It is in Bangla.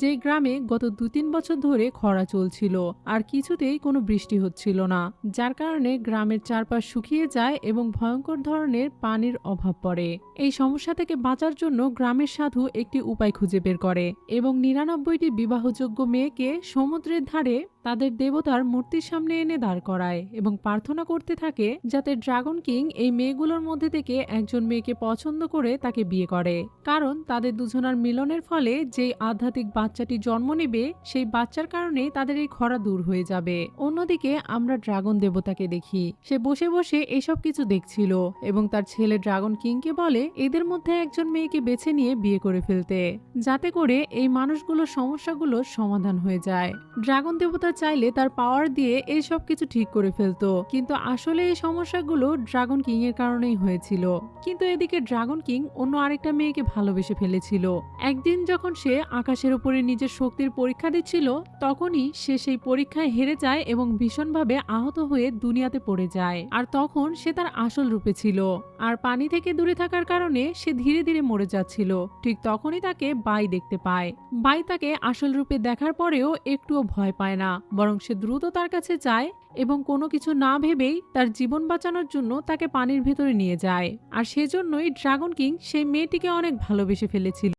যে গ্রামে গত 2-3 বছর ধরে খরা চলছিল আর কিছুতেই কোনো বৃষ্টি হচ্ছিল না, যার কারণে গ্রামের চারপাশ শুকিয়ে যায় এবং ভয়ঙ্কর ধরনের পানির অভাব পড়ে। এই সমস্যা থেকে বাঁচার জন্য গ্রামের সাধু একটি উপায় খুঁজে বের করে এবং 99টি বিবাহযোগ্য মেয়েকে সমুদ্রের ধারে তাদের দেবতার মূর্তির সামনে এনে দাঁড় করায় এবং প্রার্থনা করতে থাকে যাতে ড্রাগন কিং এই মেয়েগুলোর মধ্যে থেকে একজন মেয়েকে পছন্দ করে তাকে বিয়ে করে, কারণ তাদের দুজনার মিলনের ফলে যেই আধ্যাত্মিক বাচ্চাটি জন্ম নেবে সেই বাচ্চার কারণে তাদের এই খরা দূর হয়ে যাবে। অন্যদিকে আমরা ড্রাগন দেবতাকে দেখি, সে বসে বসে এসব কিছু দেখছিল এবং তার ছেলে ড্রাগন কিংকে বলে এদের মধ্যে একজন মেয়েকে বেছে নিয়ে বিয়ে করে ফেলতে, যাতে করে এই মানুষগুলোর সমস্যাগুলোর সমাধান হয়ে যায়। ড্রাগন দেবতা চাইলে তার পাওয়ার দিয়ে এই সব কিছু ঠিক করে ফেলতো, কিন্তু আসলে এই সমস্যাগুলো ড্রাগন কিং এর কারণেই হয়েছিল। কিন্তু এদিকে ড্রাগন কিং অন্য আরেকটা মেয়েকে ভালোবেসে ফেলেছিল। একদিন যখন সে আকাশের উপরে নিজের শক্তির পরীক্ষা দিচ্ছিল, তখনই সে সেই পরীক্ষায় হেরে যায় এবং ভীষণভাবে আহত হয়ে দুনিয়াতে পড়ে যায়। আর তখন সে তার আসল রূপে ছিল, আর পানি থেকে দূরে থাকার কারণে সে ধীরে ধীরে মরে যাচ্ছিল। ঠিক তখনই তাকে বাই দেখতে পায়। বাই তাকে আসল রূপে দেখার পরেও একটুও ভয় পায় না, বরং সে দ্রুত তার কাছে যায় এবং কোনো কিছু না ভেবেই তার জীবন বাঁচানোর জন্য তাকে পানির ভেতরে নিয়ে যায়। আর সেজন্যই ড্রাগন কিং সেই মেয়েটিকে অনেক ভালোবেসে ফেলেছিল।